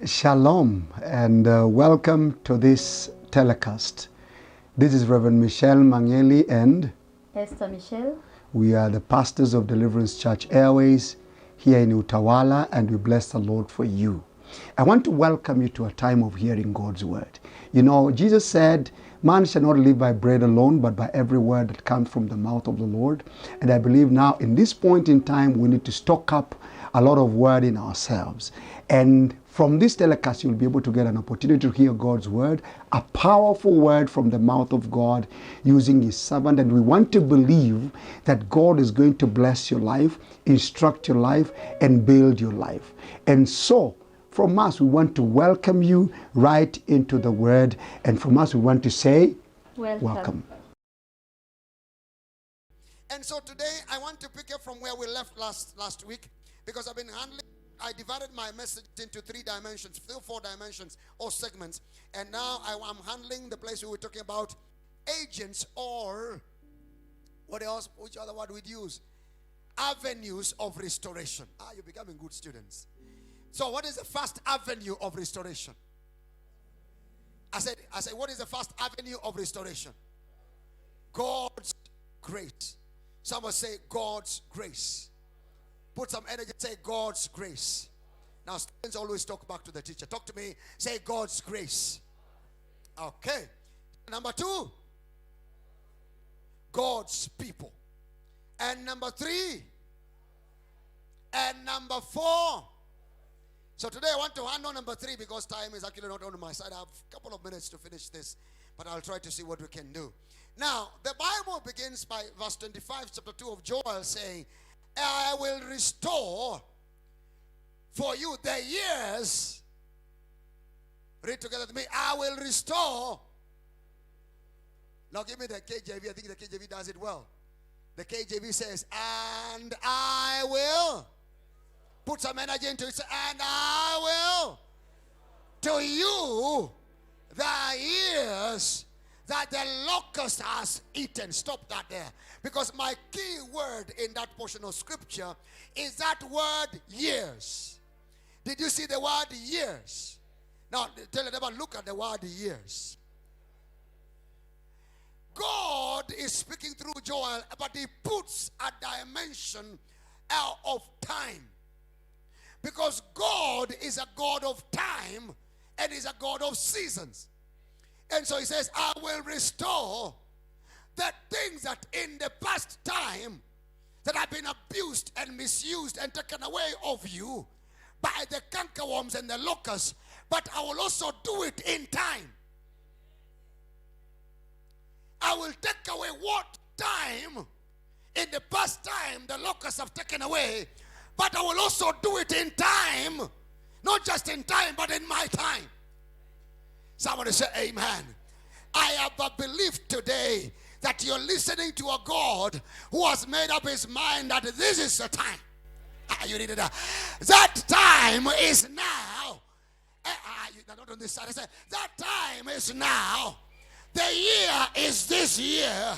Shalom and welcome to this telecast. This is Rev Mitchell Mang'eli and Esther Michelle. we are the pastors of Deliverance Church Airways here in Utawala, and we bless the Lord for you. I want to welcome you to a time of hearing God's word. You know, Jesus said, man shall not live by bread alone, but by every word that comes from the mouth of the Lord. And I believe now in this point in time, we need to stock up a lot of word in ourselves. And from this telecast, you'll be able to get an opportunity to hear God's word, a powerful word from the mouth of God using his servant. And we want to believe that God is going to bless your life, instruct your life, and build your life. And so, from us, we want to welcome you right into the word. And from us, we want to say, welcome. And so today, I want to pick up from where we left last week, because I divided my message into four dimensions or segments. And now I'm handling the place we were talking about agents, or what else? Which other word we'd use? Avenues of restoration. You're becoming good students. So what is the first avenue of restoration? I said, what is the first avenue of restoration? God's grace. Someone say God's grace. Put some energy, say God's grace. Now students always talk back to the teacher. Talk to me, say God's grace. Okay. Number 2, God's people. And number 3, and number 4. So today I want to handle number 3 because time is actually not on my side. I have a couple of minutes to finish this, but I'll try to see what we can do. Now, the Bible begins by verse 25, chapter 2 of Joel, saying, I will restore for you the years. Read together with me. I will restore. Now give me the KJV. I think the KJV does it well. The KJV says, and I will. Put some energy into it. And I will to you the years that the locust has eaten. Stop that there. Because my key word in that portion of scripture is that word years. Did you see the word years? Now tell your neighbor, look at the word years. God is speaking through Joel, but he puts a dimension of time. Because God is a God of time and is a God of seasons. And so he says, I will restore the things that in the past time that have been abused and misused and taken away of you by the cankerworms and the locusts, but I will also do it in time. I will take away what time in the past time the locusts have taken away, but I will also do it in time. Not just in time, but in my time. Somebody say amen. I have a belief today that you're listening to a God who has made up his mind that this is the time. You need it. That time is now. Not on this side. I said, that time is now. The year is this year.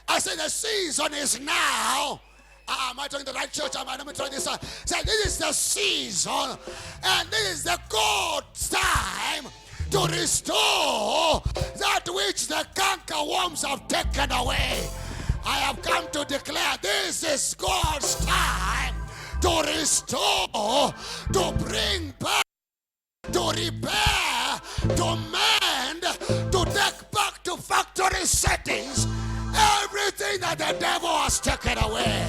I said the season is now. Am I talking the right church? Am I not trying this side? Say, this is the season, and this is the God's time to restore that which the cankerworms have taken away. I have come to declare this is God's time to restore, to bring back, to repair, to mend, to take back to factory settings everything that the devil has taken away.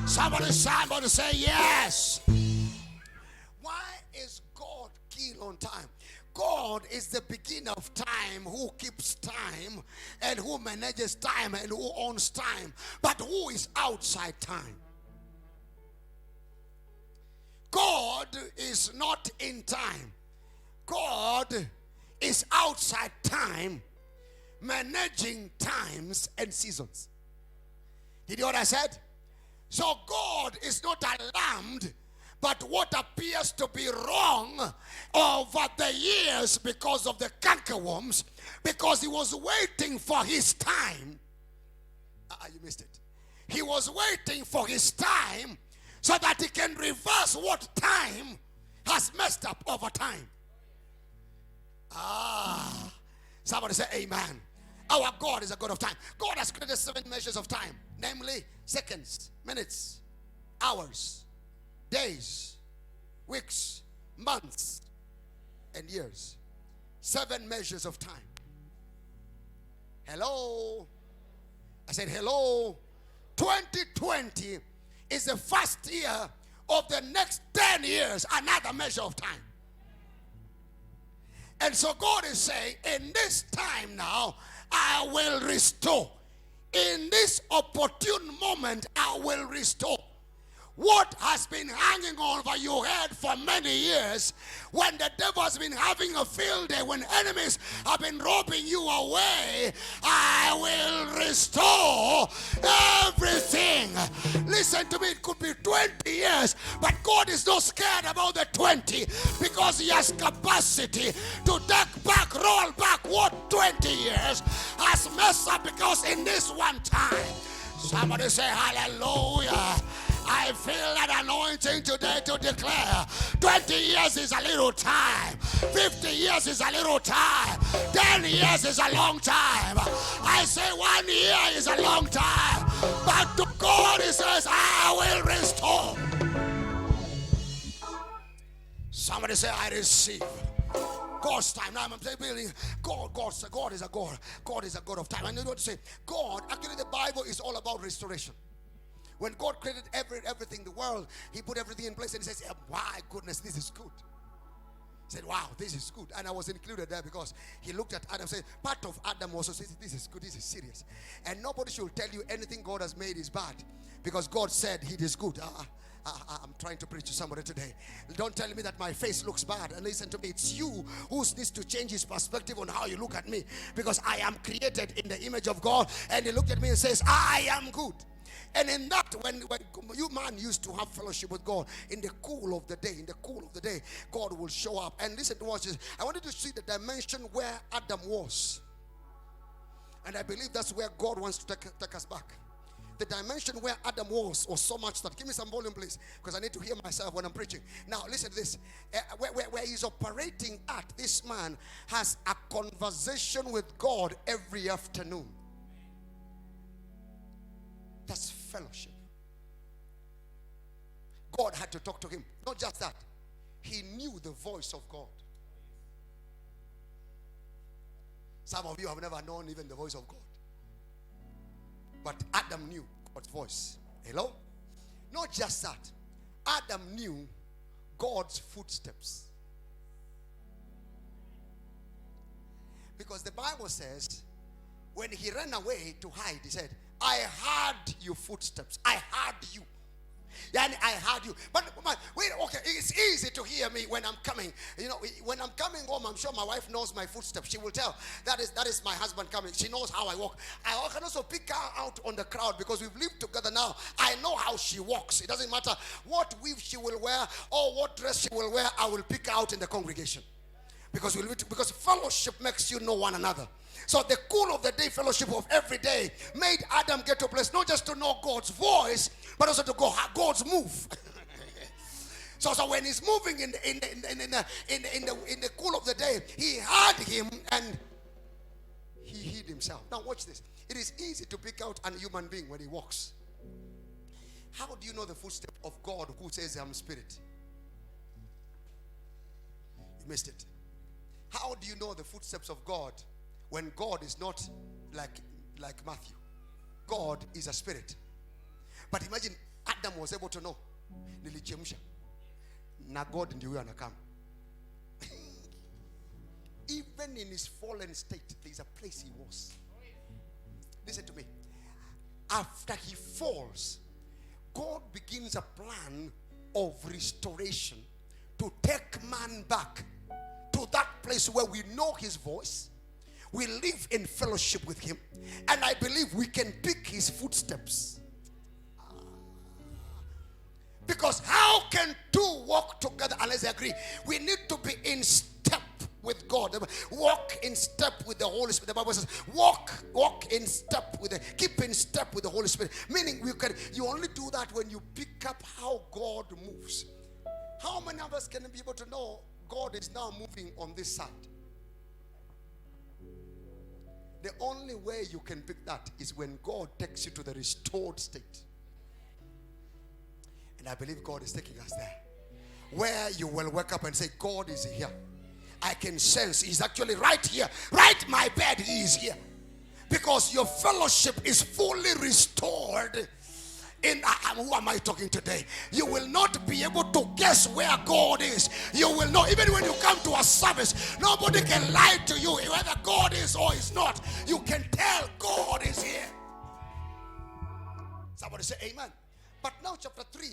Somebody say yes. Why is God keen on time? God is the beginner of time, who keeps time and who manages time and who owns time. But who is outside time? God is not in time. God is outside time, managing times and seasons. Did you hear what I said? So God is not alarmed but what appears to be wrong over the years because of the cankerworms, because he was waiting for his time. You missed it. He was waiting for his time so that he can reverse what time has messed up over time. Somebody say amen. Our God is a God of time. God has created 7 measures of time, namely seconds, minutes, hours, days, weeks, months, and years. 7 measures of time. Hello? I said hello. 2020 is the first year of the next 10 years, another measure of time. And so God is saying, in this time now, I will restore. In this opportune moment, I will restore. What has been hanging over your head for many years, when the devil has been having a field day, when enemies have been robbing you away, I will restore everything. Listen to me, it could be 20 years, but God is not scared about the 20, because he has capacity to take back, roll back what 20 years has messed up, because in this one time, somebody say hallelujah. I feel that anointing today to declare 20 years is a little time, 50 years is a little time, 10 years is a long time. I say 1 year is a long time, but to God he says, I will restore. Somebody say, I receive God's time. Now I'm saying, God is a God. God is a God of time. I know what to say. God, actually the Bible is all about restoration. When God created everything, the world, he put everything in place, and he says, my goodness, this is good. He said, wow, this is good. And I was included there because he looked at Adam and said, part of Adam also says, this is good, this is serious. And nobody should tell you anything God has made is bad, because God said it is good. I'm trying to preach to somebody today. Don't tell me that my face looks bad. And listen to me, it's you who needs to change his perspective on how you look at me, because I am created in the image of God. And he looked at me and says, I am good. And in that, when you man used to have fellowship with God, in the cool of the day, God will show up. And listen to watch this. I wanted to see the dimension where Adam was. And I believe that's where God wants to take us back. The dimension where Adam was so much that, give me some volume please, because I need to hear myself when I'm preaching. Now listen to this. Where he's operating at, this man has a conversation with God every afternoon. That's fellowship. God had to talk to him. Not just that, he knew the voice of God. Some of you have never known even the voice of God, but Adam knew God's voice. Hello? Not just that, Adam knew God's footsteps. Because the Bible says, when he ran away to hide, he said, I heard your footsteps. I heard you. Yeah, I heard you. But wait, okay, it's easy to hear me when I'm coming. You know, when I'm coming home, I'm sure my wife knows my footsteps. She will tell, that is my husband coming. She knows how I walk. I can also pick her out on the crowd, because we've lived together now. I know how she walks. It doesn't matter what weave she will wear or what dress she will wear. I will pick her out in the congregation. Because fellowship makes you know one another. So the cool of the day fellowship of every day made Adam get to a place not just to know God's voice, but also to go God's move. So when he's moving in the cool of the day, he heard him and he hid himself. Now watch this. It is easy to pick out a human being when he walks. How do you know the footstep of God who says, I'm spirit? You missed it. How do you know the footsteps of God when God is not like Matthew? God is a spirit. But imagine Adam was able to know. Nilichemsha. Na God ndio huyo anakam. Even in his fallen state, there is a place he was. Listen to me. After he falls, God begins a plan of restoration to take man back to that place where we know his voice, we live in fellowship with him, and I believe we can pick his footsteps. Because how can two walk together unless they agree? We need to be in step with God. Walk in step with the Holy Spirit. The Bible says, walk in step with keep in step with the Holy Spirit. Meaning you only do that when you pick up how God moves. How many of us can be able to know God is now moving on this side? The only way you can pick that is when God takes you to the restored state. And I believe God is taking us there, where you will wake up and say, God is here. I can sense He's actually right here. Right my bed, He is here. Because your fellowship is fully restored. Who am I talking today? You will not be able to guess where God is. You will know. Even when you come to a service, nobody can lie to you. Whether God is or is not, you can tell God is here. Somebody say amen. But now chapter 3,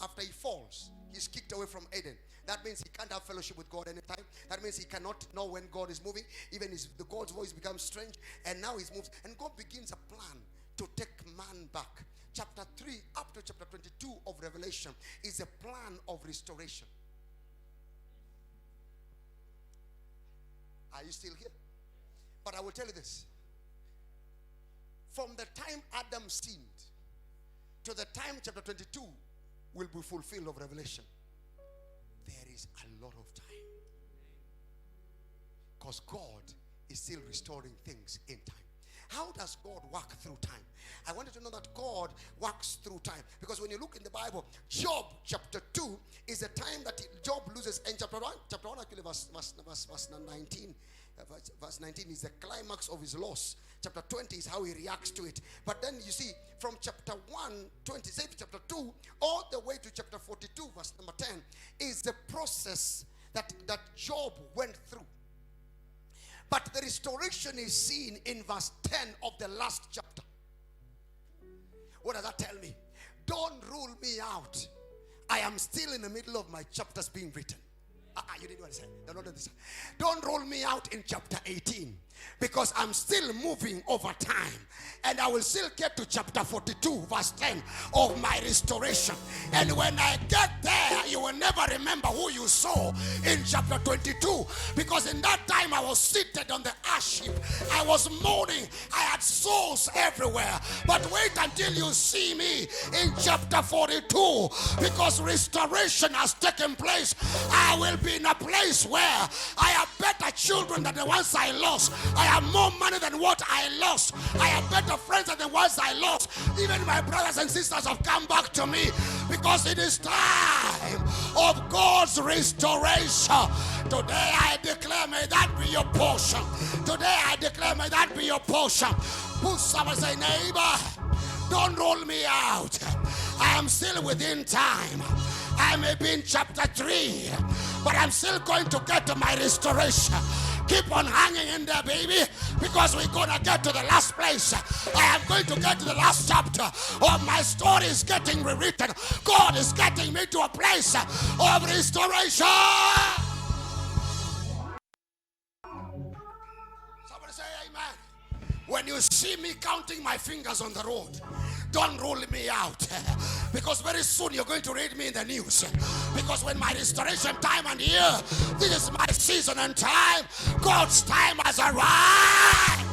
after he falls, he's kicked away from Eden. That means he can't have fellowship with God anytime. That means he cannot know when God is moving. Even the God's voice becomes strange. And now he's moved. And God begins a plan to take man back. Chapter 3 up to chapter 22 of Revelation is a plan of restoration. Are you still here? But I will tell you this. From the time Adam sinned to the time chapter 22 will be fulfilled of Revelation, there is a lot of time. Because God is still restoring things in time. How does God work through time? I want you to know that God works through time. Because when you look in the Bible, Job chapter 2 is the time that Job loses. And chapter 1 actually verse 19. Verse 19 is the climax of his loss. Chapter 20 is how he reacts to it. But then you see, from chapter 1, 27, chapter 2, all the way to chapter 42, verse number 10, is the process that Job went through. But the restoration is seen in verse 10 of the last chapter. What does that tell me? Don't rule me out. I am still in the middle of my chapters being written. You didn't understand. Don't roll me out in chapter 18. Because I'm still moving over time. And I will still get to chapter 42, verse 10 of my restoration. And when I get there, you will never remember who you saw in chapter 22. Because in that time, I was seated on the ash heap. I was mourning. I had souls everywhere. But wait until you see me in chapter 42. Because restoration has taken place. I will be in a place where I have better children than the ones I lost. I have more money than what I lost. I have better friends than the ones I lost. Even my brothers and sisters have come back to me because it is time of God's restoration. Today I declare, may that be your portion. Today I declare, may that be your portion. Push someone, say, neighbor, don't roll me out. I am still within time. I may be in chapter 3, but I'm still going to get to my restoration. Keep on hanging in there, baby, because we're going to get to the last place. I am going to get to the last chapter of my story is getting rewritten. God is getting me to a place of restoration. Somebody say amen. When you see me counting my fingers on the road, don't rule me out. Because very soon you're going to read me in the news. Because when my restoration time and year, this is my season and time, God's time has arrived.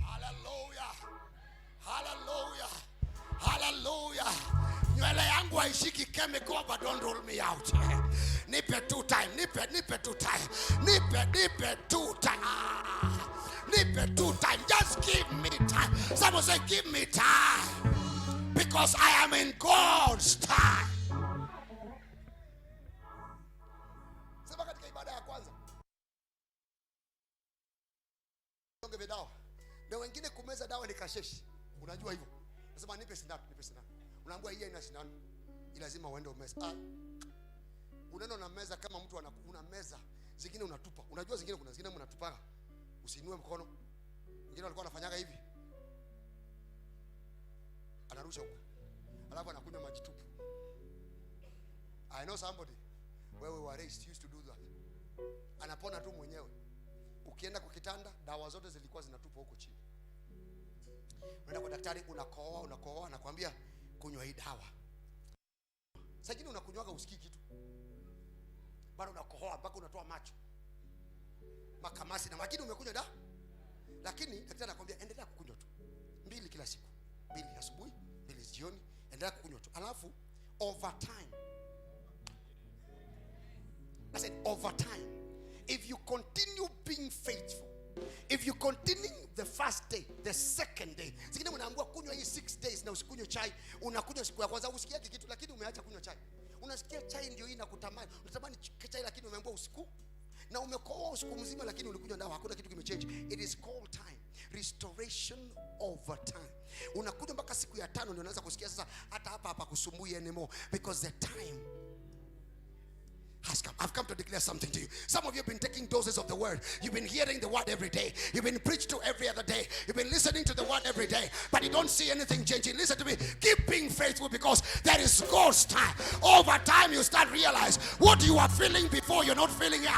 Hallelujah. Hallelujah. Hallelujah. Nywele yangu haishiki chemical, but don't rule me out. Nipe two time. Nipe two time. Nipe two time. Nipe two time. Just give me time. Someone say, give me time. Because I am in God's time. Sema katika ibada ya kwanza. Ongeve dawa. Na wengine kumeza dawa ni kasheshi. Unajua hivyo. Nasema nipe sindano. Unaambiwa hii ina sindano. Lazima uende umeza. Unaenda na meza kama mtu una meza. Zingine unatupa. Unajua zingine kuna zingine mnatupaga. Usiinue mkono. Wengine walikuwa wanafanyaga hivi. Anarusha huko. Alafu anakunywa maji tupu. I know somebody where we were raised used to do that. Anapona tu mwenyewe. Ukienda kwa kitanda, dawa zote zilikuwa zinatupwa huko chini. Unaenda kwa daktari, unakohoa, anakuambia kunywa hii dawa. Sasa unakunywaga usikii kitu. Bado unakohoa mpaka unatoa macho. Makamasi na makini umekunywa dawa. Lakini daktari anakuambia endelea kukunywa tu. 2 kila siku. 2 asubuhi, 2 jioni, endelea kukunywa tu. Alafu over time. I said over time. If you continue being faithful, If you continue the first day, the second day, zingine unaambiwa kunywa hii 6 days na usikunywe chai, unakunywa siku ya kwanza usikia kitu lakini umeacha kunywa chai. Unasikia chai ndio hii inakutamani. Unatamani chai lakini umeambiwa usiku. Na umekoa usiku mzima lakini ulikunywa dawa, hakuna kitu kimechange. It is called time. Restoration over time. Unakuja mpaka siku ya 5 ndio unaanza kusikia sasa hata hapa kusumbui anymore, because the time has come. I've come to declare something to you. Some of you have been taking doses of the word. You've been hearing the word every day. You've been preached to every other day. You've been listening to the word every day, but you don't see anything changing. Listen to me. Keep being faithful, because there is God's time. Over time, you start realize what you are feeling before you're not feeling it.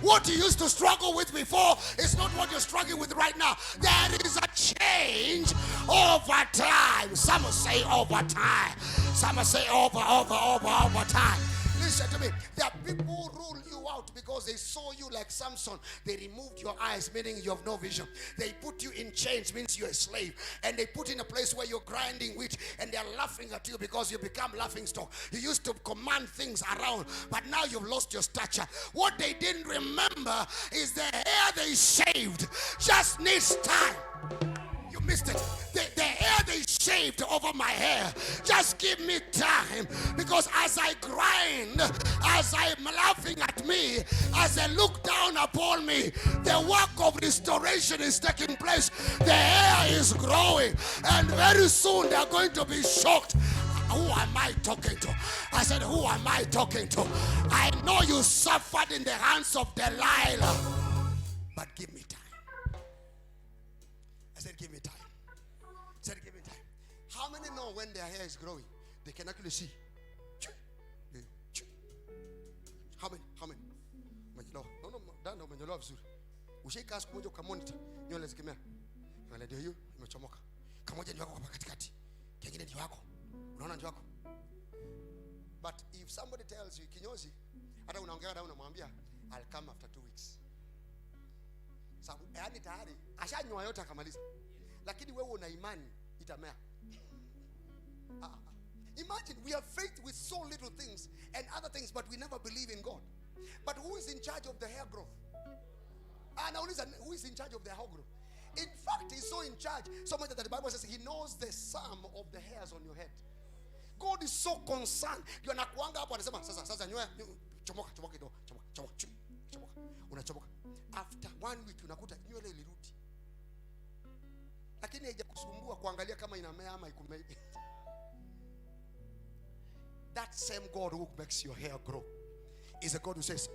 What you used to struggle with before is not what you're struggling with right now. There is a change over time. Some will say over time. Some will say over time. Listen to me. There are people who rule you out because they saw you like Samson. They removed your eyes, meaning you have no vision. They put you in chains, means you're a slave. And they put you in a place where you're grinding wheat, and they're laughing at you because you become laughing stock. You used to command things around, but now you've lost your stature. What they didn't remember is the hair they shaved just needs time. You missed it. The hair they shaved over my hair, just give me time, because as I grind, as I'm laughing at me, as they look down upon me, the work of restoration is taking place. The hair is growing, and very soon they're going to be shocked. Who am I talking to? I said, who am I talking to? I know you suffered in the hands of Delilah, but give me time. I said, give me time. I said, give me time. How many know when their hair is growing, they can actually see? How many? No, dano umenyolewa vizuri. Ushika siku moja ukamonitor nywele zikimea. Nywele ndio hiyo imechomoka. Kamoja ndio wako hapa katikati. Kingine ndio wako. Unaona ndio wako. But if somebody tells you kinyozi, hata unaongea na unamwambia I'll come after 2 weeks. Sababu yani tayari ashanyoa yote akamaliza. Lakini wewe una imani itamea. Imagine we have faith with so little things and other things, but we never believe in God. But who is in charge of the hair growth? Who is in charge of the hair growth? In fact, he's so in charge, so much that the Bible says he knows the sum of the hairs on your head. God is so concerned. You anakuanga hapo anasema sasa nyoa chomoka kidogo, chomoka. Unachomoka. After 1 week unakuta nywele ilirudi. Lakini haijakusumbua kuangalia kama inamea ama ikumei. That same God who makes your hair grow is a God who says,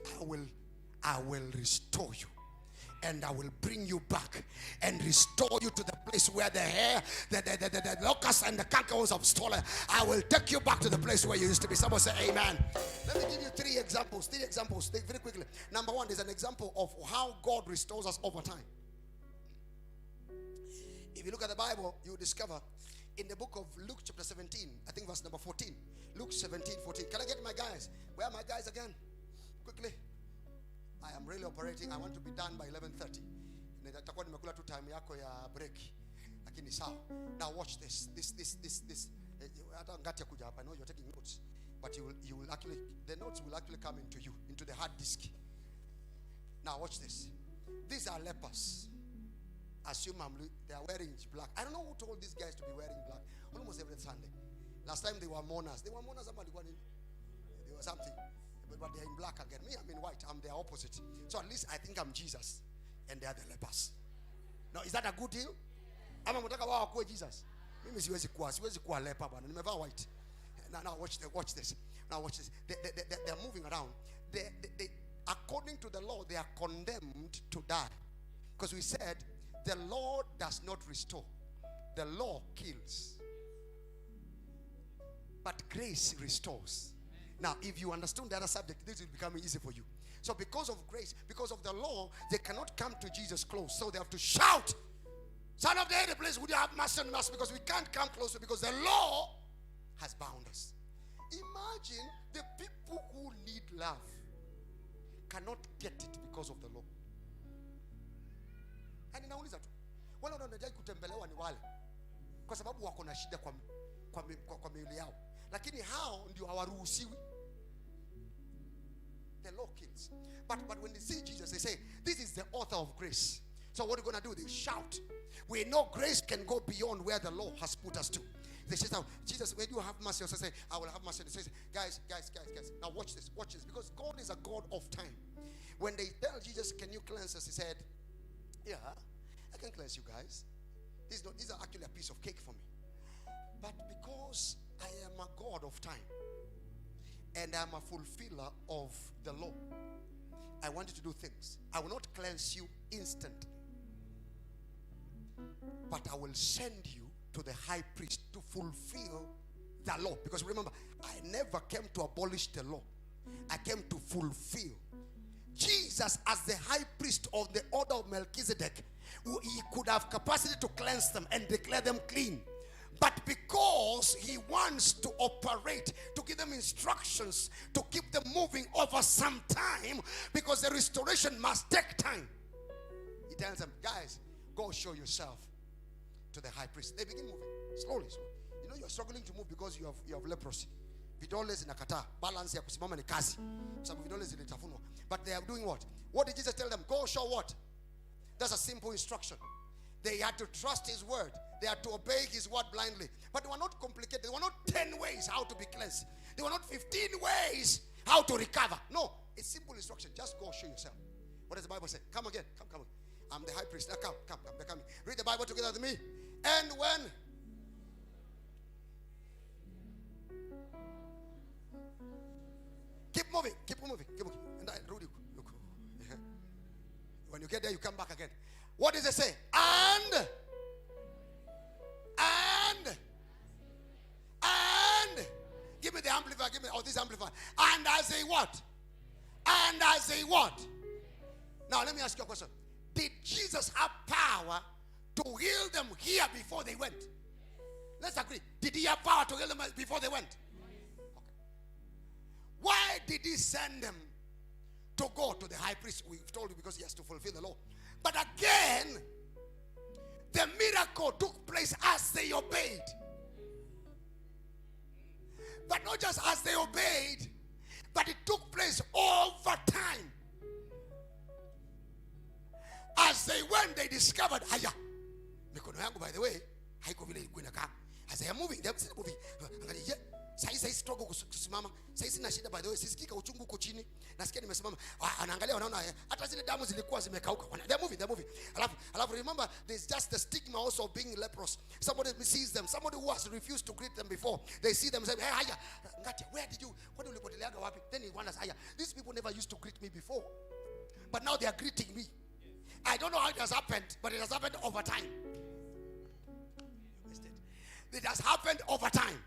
I will restore you, and I will bring you back and restore you to the place where the hair, the locusts and the cankerworms have stolen. I will take you back to the place where you used to be. Someone say amen. Let me give you 3 examples. 3 examples very quickly. Number 1 is an example of how God restores us over time. If you look at the Bible, you will discover in the book of Luke chapter 17, I think verse number 14. Luke 17:14. Can I get my guys? Where are my guys again? Quickly. I am really operating. I want to be done by 11:30. Nitakuwa nimekula tu time yako ya break. Lakini sawa. Now watch this. This. Hata ngati kuja hapa. I know you're taking notes, but you will actually, the notes will actually come into you, into the hard disk. Now watch this. These are lepers. Assume they are wearing black. I don't know who told these guys to be wearing black. Almost every Sunday. Last time they were mourners. They were mourners. They were something. But they're in black again. Me, I'm in white. I'm their opposite. So at least I think I'm Jesus, and they are the lepers. Now, is that a good deal? Ama mtaka wao kuwe Jesus. Mimi siwezi kuwa leper bwana. Nimevaa white. Now watch this. Now watch this. They're moving around. They according to the law, they are condemned to die. Because we said the law does not restore. The law kills. But grace restores. Now, if you understand the other subject, this will become easy for you. So because of grace, because of the law, they cannot come to Jesus close. So they have to shout, Son of David, please, would you have mercy on us? Because we can't come closer because the law has bound us. Imagine the people who need love cannot get it because of the law. And inauliza tu, wale wanajai kutembelewa ni wale kwa sababu wako na shida kwa miili yao. Lakini hao ndio hawaruhusiwi. The law kills. things. But when they see Jesus, they say, this is the author of grace. So what are you going to do? They shout. We know grace can go beyond where the law has put us to. They say, Jesus, when you have mercy, also say, I will have mercy. They say, guys. Now watch this. Because God is a God of time. When they tell Jesus, can you cleanse us? He said, yeah, I can cleanse you guys. These are actually a piece of cake for me. But because I am a God of time and I'm a fulfiller of the law, I want you to do things. I will not cleanse you instantly, but I will send you to the high priest to fulfill the law. Because remember, I never came to abolish the law. I came to fulfill. Jesus, as the high priest of the order of Melchizedek, he could have capacity to cleanse them and declare them clean. But because he wants to operate, to give them instructions, to keep them moving over some time, because the restoration must take time, he tells them, guys, go show yourself to the high priest. They begin moving slowly. You know, you're struggling to move because you have leprosy. Vidole zinakataa, balance ya kusimama ni kazi. Sababu vidole zilitafunwa. But they are doing what? What did Jesus tell them? Go show what? That's a simple instruction. They had to trust his word. They had to obey his word blindly. But they were not complicated. They were not 10 ways how to be cleansed. They were not 15 ways how to recover. No, it's simple instruction. Just go show yourself. What does the Bible say? Come again. Come. I'm the high priest. Now come. They're coming. Read the Bible together with me. And when keep moving. And Rudy, look. When you get there, you come back again. What does it say? And give me the amplifier. Give me this amplifier. And as they what? Now let me ask you a question. Did Jesus have power to heal them here before they went? Let's agree. Did he have power to heal them before they went? Okay. Why did he send them to go to the high priest? We've told you because he has to fulfill the law. But again, the miracle took place as they obeyed. But not just as they obeyed, but it took place over time. As they went, they discovered, mikono yangu, by the way, haiko vile ilikuwa inakaa. As they are moving, they're still moving. Sasa struggle kusimama. Sasa na shida, by the way, sisikika uchungu huko chini. Nasikia nimesimama. Anaangalia, wanaona hata zile damu zilikuwa zimekauka. They're moving. Alafu remember, there's just the stigma also of being leprous. Somebody sees them. Somebody who has refused to greet them before. They see them and say, hey, haya, Ngatia, where did you? What ulipoteleaga wapi? Then he wonders, haya, these people never used to greet me before. But now they are greeting me. I don't know how it has happened, but it has happened over time. It has happened over time.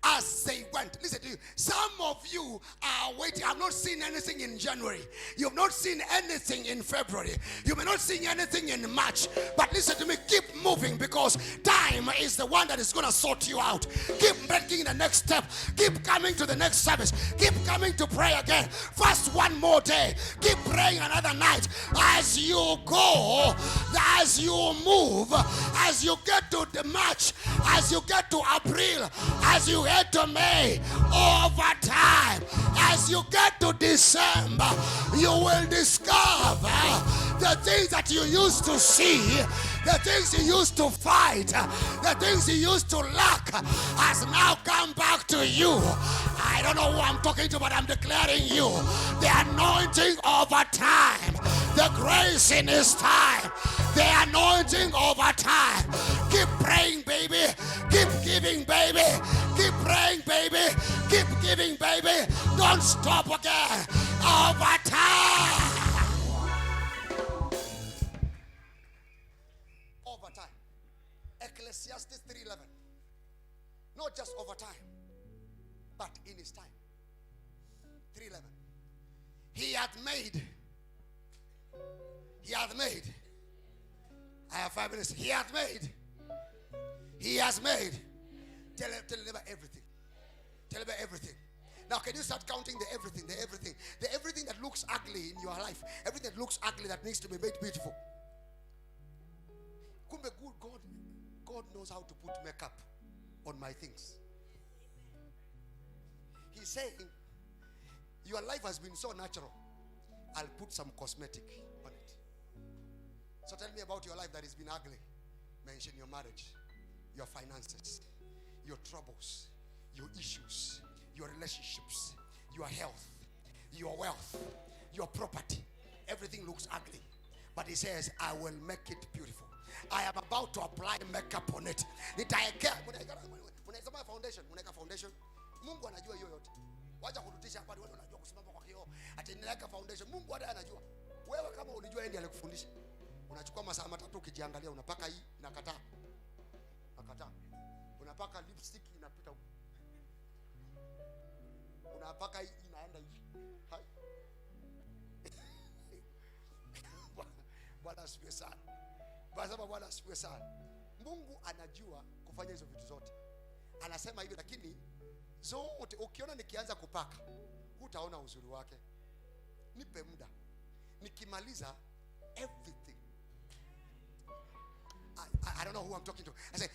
As they went. Listen to you. Some of you are waiting. I've not seen anything in January. You've not seen anything in February. You may not see anything in March. But listen to me. Keep moving, because time is the one that is going to sort you out. Keep making the next step. Keep coming to the next service. Keep coming to pray again. Fast one more day. Keep praying another night. As you go, as you move, as you get to the March, as you get to April, as you get to May, over time, as you get to December, you will discover the things that you used to see, the things you used to fight, the things you used to lack has now come back to you. I don't know who I'm talking to, but I'm declaring you the anointing over time, the grace in his time, the anointing over time. Keep praying, baby. Keep giving, baby. Keep praying, baby. Keep giving, baby. Don't stop again. Over time. Over time. Ecclesiastes 3:11. Not just over time, but in his time. 3:11. He hath made. I have 5 minutes. He hath made. Tell him about everything. Tell him about everything. Now, can you start counting the everything that looks ugly in your life, everything that looks ugly that needs to be made beautiful. God knows how to put makeup on my things. He's saying, your life has been so natural. I'll put some cosmetic on it. So tell me about your life that has been ugly. Mention your marriage, your finances, your troubles, your issues, your relationships, your health, your wealth, your property. Everything looks ugly. But he says, I will make it beautiful. I am about to apply makeup on it. Foundation. Mungu anajua hiyo yote. Wacha kututisha hapa wewe unajua kusimama kwa kioo. Ati ninaweka foundation. Mungu hata anajua. Wewe kama ulijua yeye ndiye alikufundisha. Unachukua masaa matatu ukijiangalia, unapaka hii inakataa. Nakataa. Unapaka lipstick inapita huko. Unapaka hii inaenda hivi. Hai. Bwana asifiwe sana. Bwana asifiwe sana. Mungu anajua kufanya hizo vitu zote. Anasema hivi, lakini zote ukiona nikianza kupaka hutaona uzuri wake. Nipe muda. Nikimaliza everything. I don't know who I'm talking to. I say,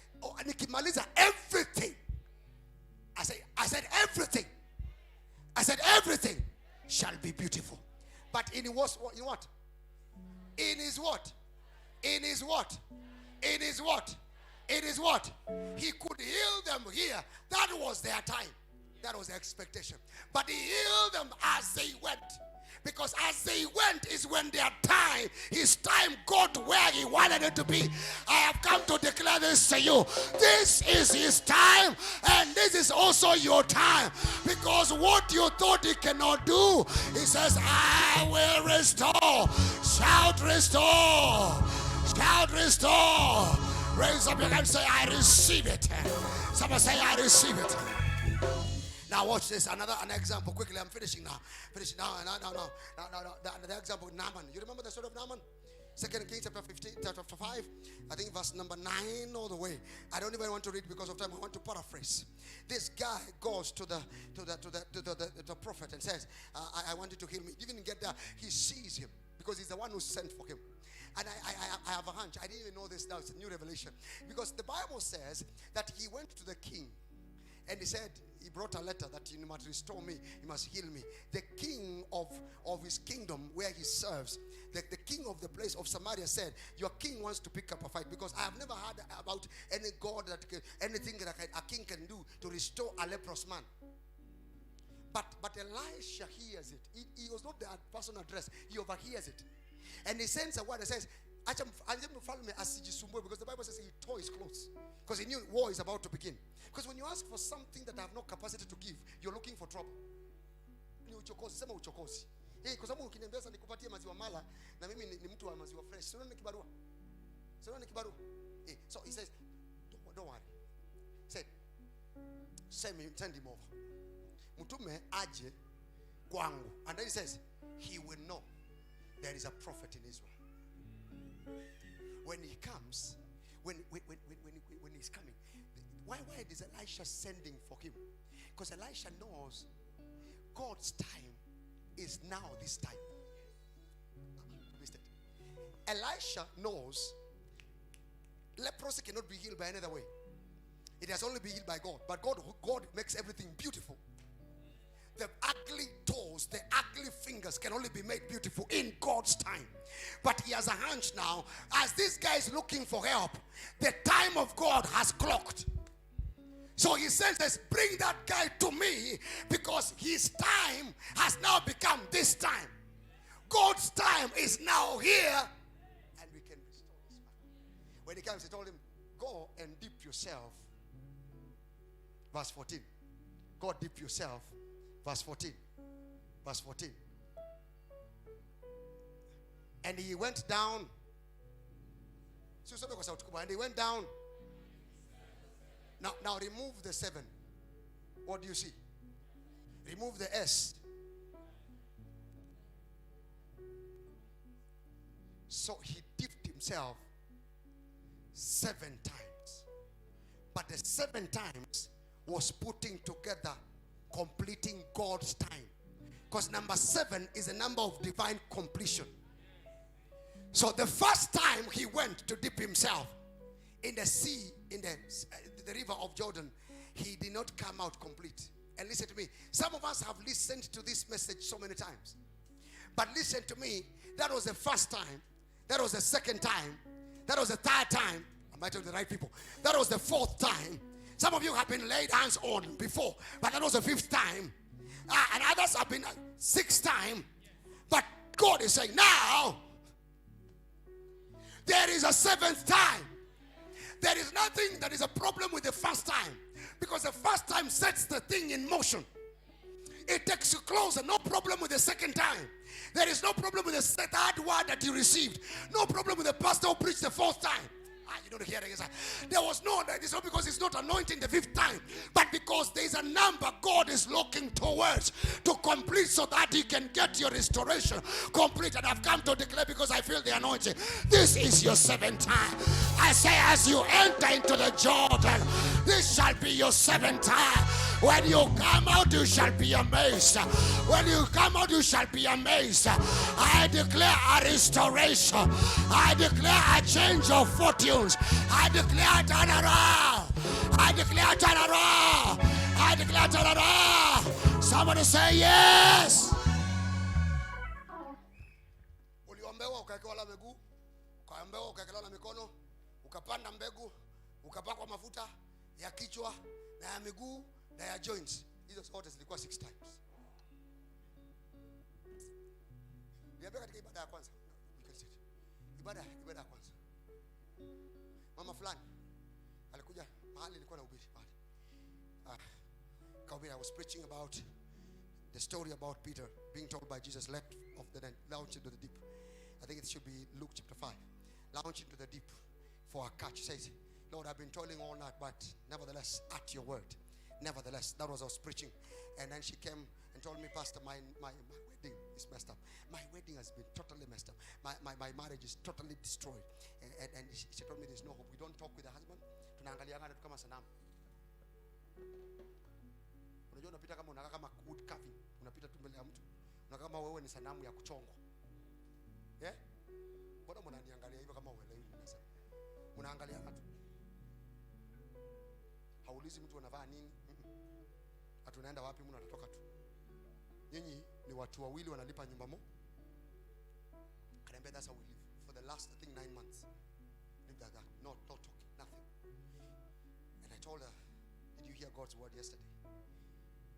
nikimaliza everything. I said everything. I said everything shall be beautiful. But in what? In his what? In his what? In his what? It is what? He could heal them here. That was their time. That was their expectation. But he healed them as they went. Because as they went is when their time, his time got where he wanted it to be. I have come to declare this to you. This is his time, and this is also your time. Because what you thought he cannot do, he says, I will restore. Shout restore. Shout restore. Raise up your hand and say, I receive it. Someone say, I receive it. Now watch this. An example. Quickly, I'm finishing now. The example with Naaman. You remember the story of Naaman? 2 Kings chapter 15, chapter 5. I think verse number 9 all the way. I don't even want to read because of time. I want to paraphrase. This guy goes to the prophet and says, I want you to heal me. He didn't get there. He sees him because he's the one who sent for him. And I have a hunch. I didn't even know this now. It's a new revelation. Because the Bible says that he went to the king. And he said, he brought a letter that you must restore me. You must heal me. The king of his kingdom where he serves. The king of the place of Samaria said, your king wants to pick up a fight. Because I have never heard about any God anything that a king can do to restore a leprous man. But Elisha hears it. He was not the person addressed. He overhears it. And he sends a word that says, because the Bible says he tore his clothes. Because he knew war is about to begin. Because when you ask for something that I have no capacity to give, you're looking for trouble. Kwa sababu ukiniambia sasa nikupatie maziwa mala na mimi ni mtu wa maziwa fresh. Sio ni kibarua. So he says, don't worry. Send him over. Mtume aje kwangu. And then he says, he will know there is a prophet in Israel. When he comes, when he's coming, why is Elisha sending for him? Because Elisha knows God's time is now this time. Elisha knows leprosy cannot be healed by any other way. It has only been healed by God. But God makes everything beautiful. The ugly toes, the ugly fingers can only be made beautiful in God's time. But he has a hunch now. As this guy is looking for help, the time of God has clocked. So he says, bring that guy to me because his time has now become this time. God's time is now here. And we can restore this man. When he comes, he told him, go and dip yourself. Verse 14. Go dip yourself. Verse 14. Verse 14. And he went down. And he went down. Now remove the 7. What do you see? Remove the S. So he dipped himself 7 times. But the 7 times was putting together, completing God's time. Because number 7 is a number of divine completion. So the first time he went to dip himself in the sea, in the river of Jordan, he did not come out complete. And listen to me. Some of us have listened to this message so many times. But listen to me, that was the first time, that was the second time, that was the third time. Am I talking to the right people? That was the fourth time. Some of you have been laid hands on before, but that was the fifth time. And others have been sixth time. But God is saying, now, there is a seventh time. There is nothing that is a problem with the first time, because the first time sets the thing in motion. It takes you closer. No problem with the second time. There is no problem with the third word that you received. No problem with the pastor who preached the fourth time. You don't hear it. There was no, it's not because it's not anointing the fifth time, but because there is a number God is looking towards to complete, so that He can get your restoration complete. And I've come to declare, because I feel the anointing, this is your seventh time. I say, as you enter into the Jordan, this shall be your seventh time. When you come out, you shall be amazed. When you come out, you shall be amazed. I declare a restoration. I declare a change of fortunes. I declare turn around. I declare turn around. I declare turn around. Somebody say yes. Uliombewa ukaekewa la miguu, ukaombewa ukaekewa na mikono, ukapanda mbegu, ukapakwa mafuta ya kichwa na ya miguu na ya joints. Hizo zote zilikuwa 6 times. Niambia katika ibada ya kwanza. Ibada ya kwanza. Mama fulani alikuja mahali nilikuwa nahubiri mahali. I was preaching about the story about Peter being told by Jesus, let of the net, launch into the deep. I think it should be Luke chapter 5. Launch into the deep for a catch. He says, Lord, I've been toiling all night, but nevertheless, at your word. Nevertheless, that was I was preaching. And then she came and told me, Pastor, my wedding is messed up. My wedding has been totally messed up. My marriage is totally destroyed. And she told me there's no hope. We don't talk with the husband. Tunaangaliana tu kama sanamu. Unajua unapita kama unakaa kama wood carving. Unapita tu mbele ya mtu. Unakaa kama wewe ni sanamu ya kuchongwa. Eh? Mbona mnaniangalia hivyo kama uelewi ninasema? Unaangaliana tu. Haulizi mtu anavaa nini? Hatunaenda wapi, mtu anatoka tu. Nyinyi ni watu wawili wanalipa nyumba mo. Kaniambia, that's how we live for the last, I think, 9 months. Live like that. No talking, nothing. And I told her, did you hear God's word yesterday?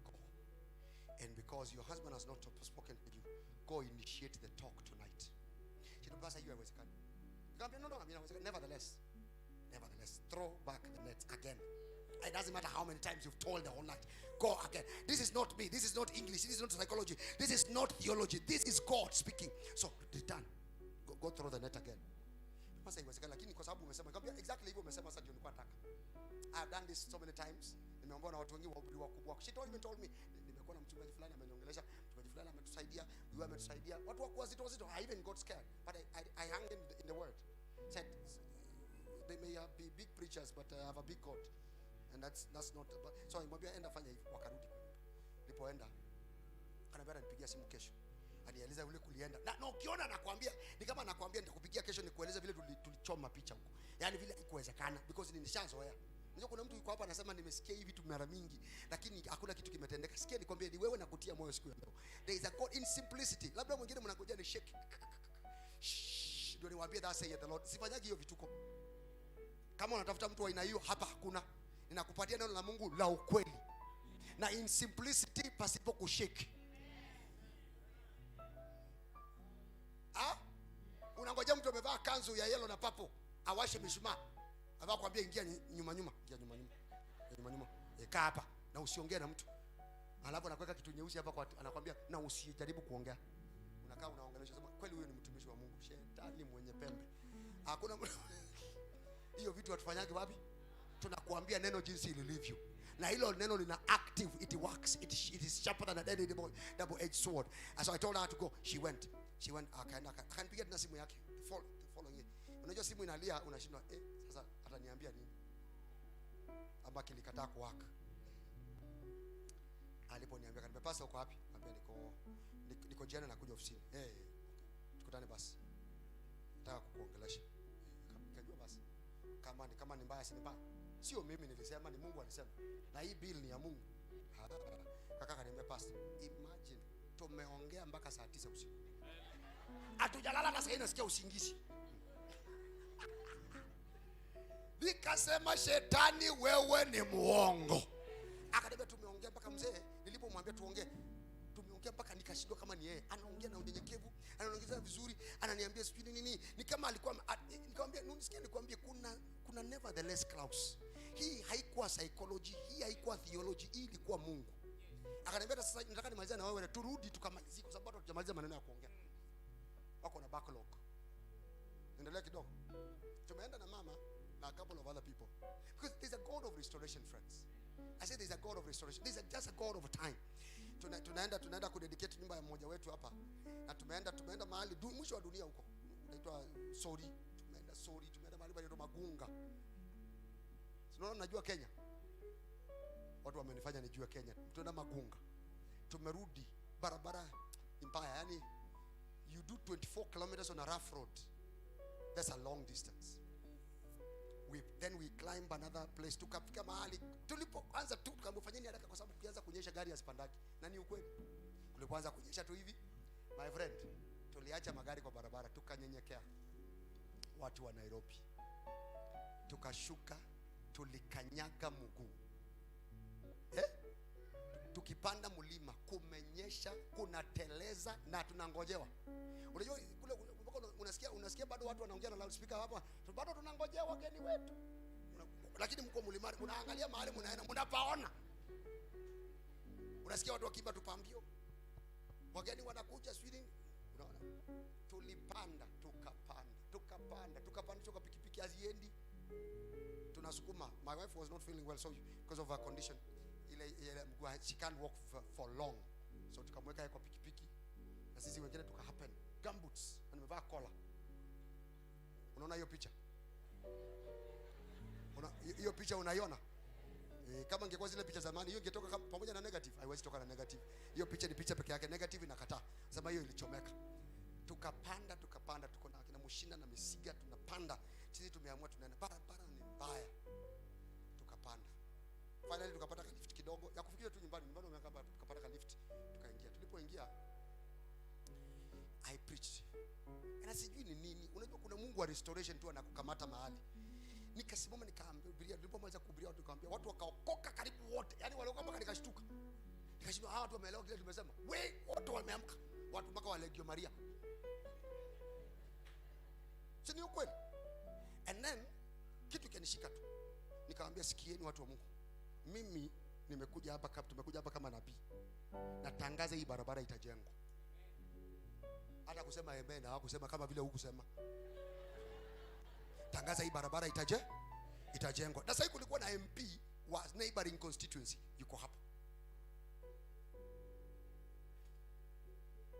Go. And because your husband has not spoken to you, go initiate the talk tonight. She told Pastor, you are Western. No, I mean, nevertheless, throw back the net again. It doesn't matter how many times you've told the whole night. Go again. This is not me. This is not English. This is not psychology. This is not theology. This is God speaking. So return. Go throw the net again. Lakini kwa sababu umesema, exactly hivyo umesema sasa ndio nilikuwa nataka. I have done this so many times. Nimeomba na watu wengi wakubwa. She told me nimekuwa na mchungaji fulani ameniongelesha, mchungaji fulani ametusaidia, huyu ametusaidia. Watu wako wazito. I even got scared, but I hung in the word. Said they may be big preachers, but I have a big God. And that's not, so imwambia enda fanya hivi. Wakarudi. Nilipoenda kanambia nipigia simu kesho. Anieleza yule kulienda. Na ukiona nakwambia, ni kama nakwambia nitakupigia kesho nikueleza vile tulichoma picha huko. Yaani vile haikuwezekana, because nilishazoea. Unajua kuna mtu yuko hapa anasema nimesikia hivi vitu mara mingi, lakini hakuna kitu kimetendeka. Sikia nikwambie, ni wewe nakutia moyo siku ya leo. There is a God in simplicity. Labda mwingine mnangojea ni shake. Ndio niwaambie that say the Lord. Sifanyagi hiyo vituko. Kama unatafuta mtu wa aina hiyo, hapa hakuna. Ninakupatia neno la Mungu la ukweli. Na in simplicity, pasipo kushake. Unangojea mtu amevaa kanzu ya yellow na purple awashe mishumaa, avaa kwambia ingia nyuma, ingia nyuma. Kaa hapa na usiongee na mtu. Alafu anakuweka kitu nyeusi hapa kwa anakuambia na usijaribu kuongea. Unakaa unaongelesha, sema kweli huyo ni mtumishi wa Mungu. Shetani mwenye pembe. Hakuna hiyo vitu watufanyage wapi? Tunakuambia neno jinsi lilivyo. Na hilo neno lina active, it works. It is sharper than any double-edged sword. And so I told her to go. She went. Akanipigia tena simu yake. The following. Unajua simu inalia, unashindwa sasa ataniambia nini? Amba kilikataa kuwaka. Aliponiambia kaniambia, Pastor uko wapi? Niambia niko jana nakuja ofisini. Tukutane basi. Nataka kukuongelesha. Kajua basi. Kama ni mbaya si mbaya. Sio mimi nilisema, ni Mungu alisema. Na hii bill ni ya Mungu. Kaka kaniambia, Pastor, imagine tumeongea mpaka saa 9 usiku. Hatujalala na sasa nasikia usingizi. Nikasema shetani wewe ni muongo. Akaniambia tumeongea mpaka mzee, nilipomwambia tuongee, tumeongea mpaka nikashindwa kama ni yeye. Anaongea na unyenyekevu, anaongea vizuri, ananiambia sijui nini. Ni kama alikuwa nikamwambia nisikie nikwambie kuna nevertheless Klaus. Hii haikuwa psychology, hii haikuwa theology, hii ilikuwa Mungu. Akaniambia sasa nataka nimalize na wewe turudi tukamalizie kwa sababu hatujamaliza maneno ya kuongea. Wako na backlog. Endelea kidogo. Tumeenda na mama na a couple of other people. Because there's a God of restoration, friends. I said there's a God of restoration. There's just a God of time. Tunaenda kudedicate nyumba ya mmoja wetu hapa. Na tumeenda mahali mwisho wa dunia huko. Inaitwa Sori. Tumeenda mahali pale Magunga. Sinaona najua Kenya. Watu wamenifanya nijue Kenya. Tunaenda Magunga. Tumerudi barabara mbaya, yani you do 24 kilometers on a rough road. That's a long distance. Then we climb another place. Tukafika mahali tulipoanza tu tukamfanyeni haraka kwa sababu tukianza kunyesha gari asipandaki. Na ni ukweli. Tulipoanza kunyesha tu hivi, my friend, tuliacha magari kwa barabara tukanyenyekea. Watu wa Nairobi. Tukashuka, tulikanyaga mguu. Tukipanda mlima kumenyesha, kunateleza na tunangojewa. Unajua kule unasikia bado watu wanaongea na loudspeaker hapa. Bado tunangojea wageni wetu. Lakini mko mlimani, unaangalia mahali mnaenda, mnapaona. Unasikia watu wakiimba tupambio. Wageni wanakuja swing. Unaona? Tulipanda, tukapanda choka pikipiki haziendi. Tunasukuma. My wife was not feeling well so because of her condition. She can't walk for long. So tukamweka kwa pikipiki. Na sisi wengine happen gumboots na nimevaa kola. Unaona hiyo picha? Hiyo picha unaiona? Kama ingekuwa zile picha zamani, hiyo ingetoka pamoja na negative. Haiwezi toka na negative. Hiyo picha ni picha peke yake, negative inakataa. Sema hiyo ilichomeka. Tukapanda tuko na kina Mushinda na Misiga tunapanda. Sisi tumeamua tunaenda. Barabara ni mbaya. Tukapanda. Finally tukapata lift kidogo. Ya kufikia tu nyumbani umekaa tukapata lift. Tukaingia. Tulipoingia I preached. Na sijui ni nini. Unajua kuna Mungu wa restoration tu anakukamata mahali. Nikasimama nikaambiria, nilipomaliza kuhubiria watu nikamwambia watu wakaokoka karibu wote. Yaani waliokoka mpaka nikashtuka. Nikashindwa hawa watu wameelewa kile tumesema. Watu wameamka. Watu mpaka wa Legio Maria. Si ni ukweli? And then kitu kinishika tu. Nikamwambia sikieni watu wa Mungu. Mimi tumekuja hapa kama nabii. Natangaza hii barabara itajengwa. Hata kusema amen na kusema kama vile hukusema. Tangaza hii barabara itajengwa. Na sasa kulikuwa na MP wa neighboring constituency yuko hapa.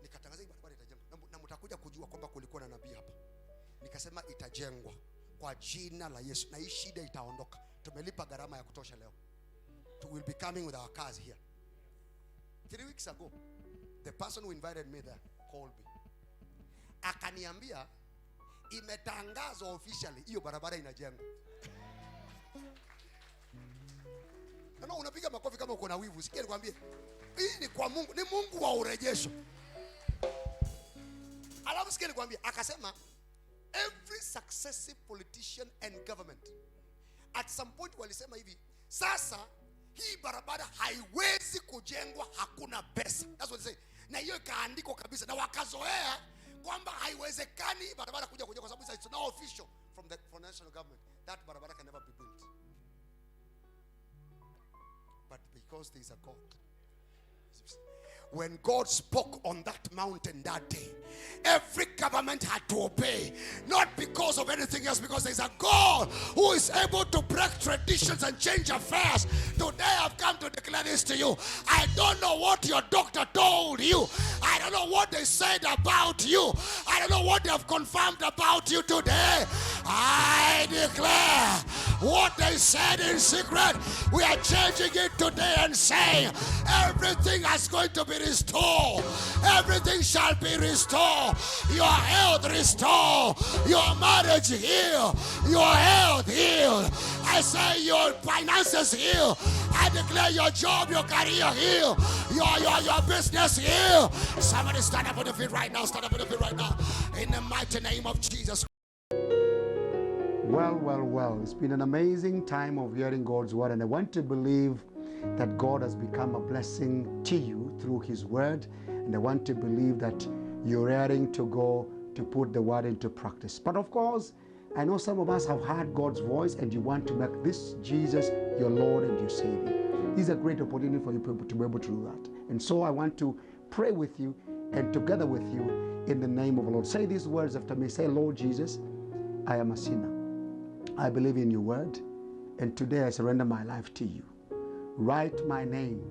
Nikatangaza hii barabara itajengwa. Na mtakuja kujua kwamba kulikuwa na nabii hapa. Nikasema itajengwa kwa jina la Yesu na hii shida itaondoka. Tumelipa gharama ya kutosha leo. We will be coming with our cars here. 3 weeks ago, the person who invited me there called me. Akaniambia imetangazwa officially hiyo barabara inajengwa. Na unapiga makofi kama uko na wivu. Sikia nikwambie. Hii ni kwa Mungu, ni Mungu wa urejesho. Alafu sikia nikwambie, akasema every successive politician and government at some point walisema hivi, sasa hii barabara haiwezi kujengwa, hakuna pesa. That's what they say. Na hiyo ikaandikwa kabisa na wakazoea kwamba haiwezekani barabara kuja kujengwa kwa sababu it's not official from the national government. That barabara can never be built. But because there is a God, when God spoke on that mountain that day, every government had to obey. Not because of anything else, because there is a God who is able to break traditions and change affairs. Today I've come to declare this to you. I don't know what your doctor told you. I don't know what they said about you. I don't know what they have confirmed about you today. I declare what they said in secret, we are changing it today and saying everything is going to be restored. Everything shall be restored. Your health restored. Your marriage healed. Your health healed. I say your finances heal. I declare your job, your career heal. Your business heal. Somebody stand up on the feet right now. Stand up on the feet right now. In the mighty name of Jesus. Well. It's been an amazing time of hearing God's word, and I want to believe that God has become a blessing to you through his word, and I want to believe that you're raring to go to put the word into practice. But of course, I know some of us have heard God's voice and you want to make this Jesus your Lord and your Savior. This is a great opportunity for you to be able to do that. And so I want to pray with you and together with you in the name of the Lord. Say these words after me. Say, Lord Jesus, I am a sinner. I believe in your word, and today I surrender my life to you. Write my name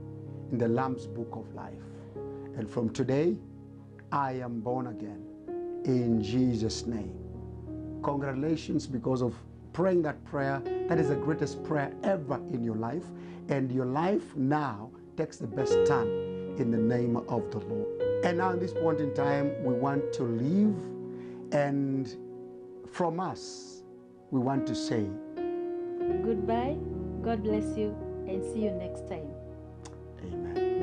in the Lamb's book of life. And from today, I am born again. In Jesus' name. Congratulations, because of praying that prayer. That is the greatest prayer ever in your life. And your life now takes the best turn in the name of the Lord. And now at this point in time, we want to leave. And from us, we want to say goodbye, God bless you, and see you next time. Amen.